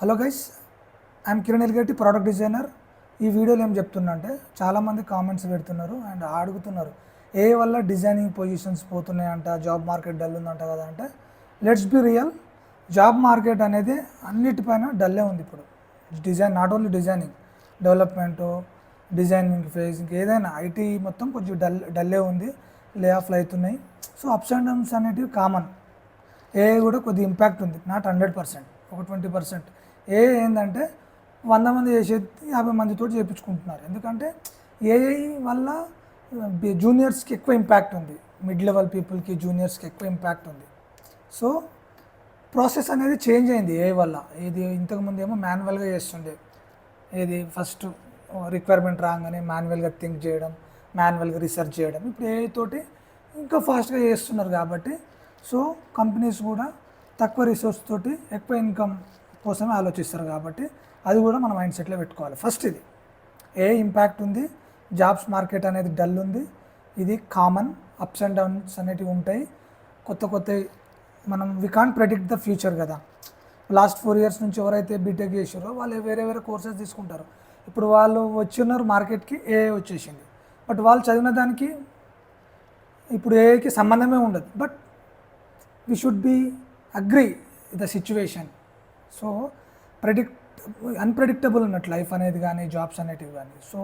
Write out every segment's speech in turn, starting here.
Hello guys, I'm Kiran Elgatti, product designer. ఈ వీడియోలో ఏం చెప్తున్నా అంటే, చాలామంది కామెంట్స్ పెడుతున్నారు అండ్ అడుగుతున్నారు, ఏ వల్ల డిజైనింగ్ పొజిషన్స్ పోతున్నాయంట, జాబ్ మార్కెట్ డల్ ఉందంట కదా అంటే, let's be real. Job market అనేది అన్నిటిపైన డల్లే ఉంది ఇప్పుడు. Not only designing, development, designing phase, ఇంకేదైనా ఐటీ మొత్తం కొంచెం డల్లే ఉంది. లే ఆఫ్లు అవుతున్నాయి. సో అప్స్ అండ్ డౌన్స్ అనేటివి కామన్. ఏఐ కూడా కొద్ది ఇంపాక్ట్ ఉంది, నాట్ 100%, ఒక 20%. ఏఐ ఏంటంటే 100 మంది చేసేది 50 మందితో చేయించుకుంటున్నారు. ఎందుకంటే ఏఐ వల్ల జూనియర్స్కి ఎక్కువ ఇంపాక్ట్ ఉంది, మిడ్ లెవెల్ పీపుల్కి, జూనియర్స్కి ఎక్కువ ఇంపాక్ట్ ఉంది. సో ప్రాసెస్ అనేది చేంజ్ అయింది ఏఐ వల్ల. ఇది ఇంతకుముందు ఏమో మాన్యువల్గా చేస్తుండే, ఏది ఫస్ట్ రిక్వైర్మెంట్ రాగానే మాన్యువల్గా థింక్ చేయడం, మాన్యువల్గా రీసెర్చ్ చేయడం. ఇప్పుడు ఏఐ తోటి ఇంకా ఫాస్ట్గా చేస్తున్నారు కాబట్టి, సో కంపెనీస్ కూడా తక్కువ రిసోర్స్ తోటి ఎక్కువ ఇన్కమ్ కోసమే ఆలోచిస్తారు. కాబట్టి అది కూడా మన మైండ్ సెట్లో పెట్టుకోవాలి. ఫస్ట్ ఇది ఏ ఇంపాక్ట్ ఉంది, జాబ్స్ మార్కెట్ అనేది డల్ ఉంది, ఇది కామన్. అప్స్ అండ్ డౌన్స్ అనేటివి ఉంటాయి, కొత్త మనం we can't predict the future కదా. లాస్ట్ 4 years నుంచి ఎవరైతే బీటెక్ చేసారో వాళ్ళు వేరే కోర్సెస్ తీసుకుంటారు. ఇప్పుడు వాళ్ళు వచ్చి ఉన్నారు మార్కెట్కి, ఏఐ వచ్చేసింది. బట్ వాళ్ళు చదివిన దానికి ఇప్పుడు ఏఐకి సంబంధమే ఉండదు. But we should be agree with the situation. So unpredictable ఉన్నట్టు లైఫ్ అనేది కానీ, జాబ్స్ అనేటివి కానీ. సో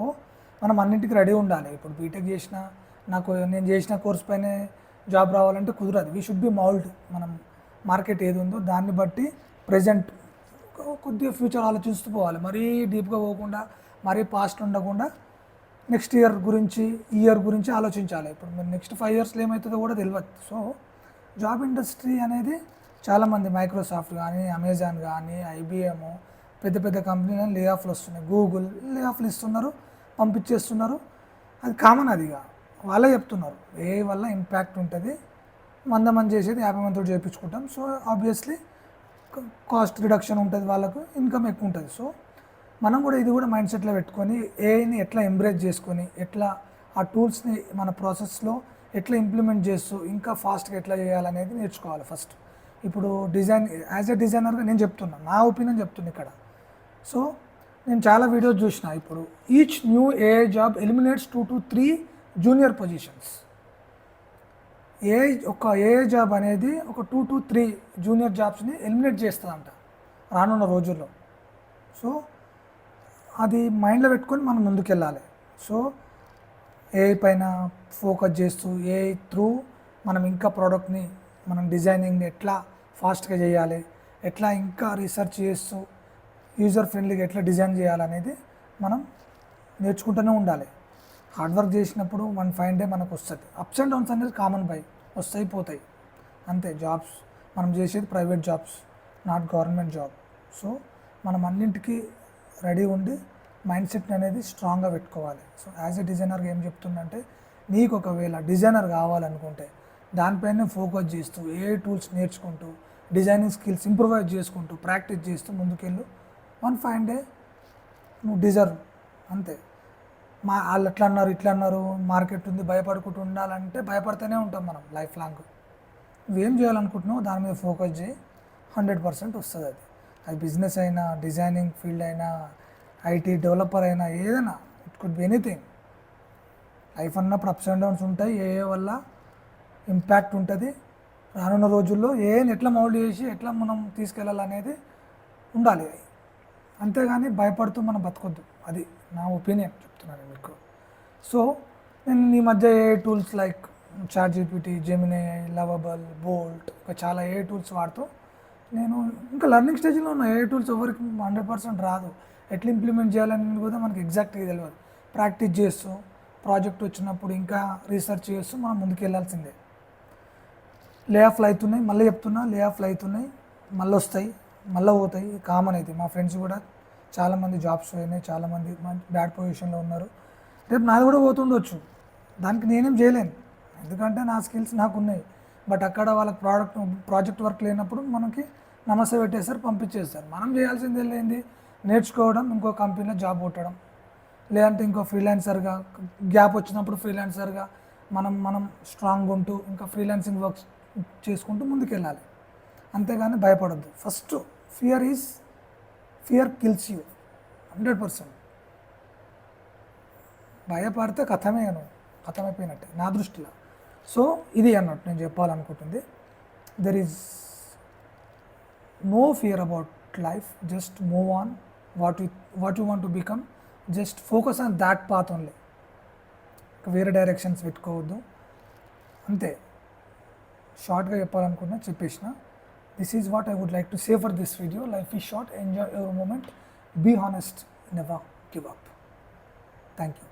మనం అన్నింటికి రెడీ ఉండాలి. ఇప్పుడు బీటెక్ చేసిన, నేను చేసిన కోర్స్ పైనే జాబ్ రావాలంటే కుదరదు. We should be mould. మనం మార్కెట్ ఏది ఉందో దాన్ని బట్టి ప్రజెంట్ కొద్దిగా ఫ్యూచర్ ఆలోచిస్తూ పోవాలి. మరీ డీప్గా పోకుండా, మరీ పాస్ట్ ఉండకుండా నెక్స్ట్ ఇయర్ గురించి ఆలోచించాలి. ఇప్పుడు మీరు నెక్స్ట్ 5 yearsలో ఏమవుతుందో కూడా తెలియదు. సో జాబ్ ఇండస్ట్రీ అనేది చాలామంది, మైక్రోసాఫ్ట్ కానీ, అమెజాన్ కానీ, ఐబిఎం, పెద్ద కంపెనీలను లే ఆఫ్లు వస్తున్నాయి. గూగుల్ లే ఆఫ్లు ఇస్తున్నారు, పంపించేస్తున్నారు. అది కామన్. అదిగా వాళ్ళే చెప్తున్నారు ఏ వల్ల ఇంపాక్ట్ ఉంటుంది. 100 మంది చేసేది 50 మందితో చేయించుకుంటాం. సో ఆబ్వియస్లీ కాస్ట్ రిడక్షన్ ఉంటుంది, వాళ్ళకు ఇన్కమ్ ఎక్కువ ఉంటుంది. సో మనం కూడా ఇది కూడా మైండ్ సెట్లో పెట్టుకొని ఏఐని ఎట్లా ఎంబ్రేజ్ చేసుకొని, ఎట్లా ఆ టూల్స్ని మన ప్రాసెస్లో ఎట్లా ఇంప్లిమెంట్ చేస్తూ ఇంకా ఫాస్ట్గా ఎట్లా చేయాలనేది నేర్చుకోవాలి ఫస్ట్. ఇప్పుడు యాజ్ ఎ డిజైనర్గా నేను చెప్తున్నా, నా ఒపీనియన్ చెప్తున్నా ఇక్కడ. సో నేను చాలా వీడియోస్ చూసిన. ఇప్పుడు each new AI job eliminates 2 to 3 junior positions. AI job అనేది ఒక 2 to 3 జూనియర్ జాబ్స్ని ఎలిమినేట్ చేస్తుందంట రానున్న రోజుల్లో. సో అది మైండ్లో పెట్టుకొని మనం ముందుకెళ్ళాలి. సో ఏఐ పైన ఫోకస్ చేస్తూ, ఏఐ త్రూ మనం ఇంకా ప్రోడక్ట్ని, మనం డిజైనింగ్ని ఎట్లా ఫాస్ట్గా చేయాలి, ఎట్లా ఇంకా రీసెర్చ్ చేస్తూ యూజర్ ఫ్రెండ్లీగా ఎట్లా డిజైన్ చేయాలనేది మనం నేర్చుకుంటూనే ఉండాలి. హార్డ్ వర్క్ చేసినప్పుడు 1 fine day మనకు వస్తుంది. అప్స్ అండ్ డౌన్స్ అనేది కామన్ వస్తాయి పోతాయి అంతే. జాబ్స్ మనం చేసేది private jobs, not government job. So మనం అన్నింటికీ రెడీ ఉండి మైండ్ సెట్ అనేది స్ట్రాంగ్గా పెట్టుకోవాలి. సో యాజ్ ఎ డిజైనర్గా ఏం చెప్తుందంటే, నీకు ఒకవేళ డిజైనర్ కావాలనుకుంటే దానిపైనే ఫోకస్ చేస్తూ, ఏ టూల్స్ నేర్చుకుంటూ, డిజైనింగ్ స్కిల్స్ ఇంప్రూవైజ్ చేసుకుంటూ, ప్రాక్టీస్ చేస్తూ ముందుకెళ్ళు. 1 fine day నువ్వు డిజర్వ్ అంతే. వాళ్ళు ఎట్లా అన్నారు, ఇట్లా అన్నారు, మార్కెట్ ఉంది, భయపడుకుంటూ ఉండాలంటే భయపడుతూనే ఉంటాం మనం లైఫ్ లాంగ్. నువ్వేం చేయాలనుకుంటున్నావు దాని మీద ఫోకస్ చేయి, 100% వస్తుంది. అది బిజినెస్ అయినా, డిజైనింగ్ ఫీల్డ్ అయినా, ఐటీ డెవలపర్ అయినా, ఏదైనా, it could be anything. Life అన్నప్పుడు అప్స్ అండ్ డౌన్స్ ఉంటాయి. ఏఏ వల్ల ఇంపాక్ట్ ఉంటుంది. రానున్న రోజుల్లో ఏఐని ఎట్లా మౌల్డ్ చేసి ఎట్లా మనం తీసుకెళ్ళాలనేది ఉండాలి. అంతేగాని భయపడుతూ మనం బతకొద్దు. అది నా ఒపీనియన్ చెప్తున్నాను మీకు. సో నేను ఈ మధ్య AI tools like ChatGPT, Gemini, Lovable, Bolt, ఇంకా చాలా ఏఐ టూల్స్ వాడుతూ నేను ఇంకా లెర్నింగ్ స్టేజ్లో ఉన్న. ఏఐ టూల్స్ ఎవరికి 100% రాదు. ఎట్లా ఇంప్లిమెంట్ చేయాలని కూడా మనకి ఎగ్జాక్ట్గా తెలియదు. ప్రాక్టీస్ చేస్తూ, ప్రాజెక్ట్ వచ్చినప్పుడు ఇంకా రీసెర్చ్ చేస్తూ మనం ముందుకు వెళ్ళాల్సిందే. లే ఆఫ్లు అవుతున్నాయి, మళ్ళీ చెప్తున్నా, లే ఆఫ్లు అవుతున్నాయి, మళ్ళీ వస్తాయి, మళ్ళీ పోతాయి, కామన్ అయితే. మా ఫ్రెండ్స్ కూడా చాలామంది జాబ్స్ పోయినాయి, చాలామంది బ్యాడ్ పొజిషన్లో ఉన్నారు. రేపు నాది కూడా పోతుండొచ్చు, దానికి నేనేం చేయలేను, ఎందుకంటే నా స్కిల్స్ నాకు ఉన్నాయి. బట్ అక్కడ వాళ్ళకి ప్రాజెక్ట్ వర్క్ లేనప్పుడు మనకి నమస్తే పెట్టేస్తారు, పంపించేస్తారు. మనం చేయాల్సింది ఏంటి, నేర్చుకోవడం, ఇంకో కంపెనీలో జాబ్ కొట్టడం, లేదంటే ఇంకో ఫ్రీలాన్సర్గా గ్యాప్ వచ్చినప్పుడు ఫ్రీలాన్సర్గా మనం స్ట్రాంగ్ ఉంటూ ఇంకా ఫ్రీలాన్సింగ్ వర్క్స్ చేసుకుంటూ ముందుకెళ్ళాలి. అంతేగాని భయపడద్దు. First fear is fear kills you 100%. భయపడితే కథమైపోయినట్టే నా దృష్టిలో. సో ఇది అన్నట్టు నేను చెప్పాలనుకుంటుంది. There is no fear about life, just move on. What you want to become, just focus on that path only. వేరే డైరెక్షన్స్ పెట్టుకోవద్దు, అంతే. షార్ట్గా చెప్పాలనుకున్నా చెప్పేసిన. This is what I would like to say for this video. Life is short, enjoy your moment, be honest, never give up. Thank you.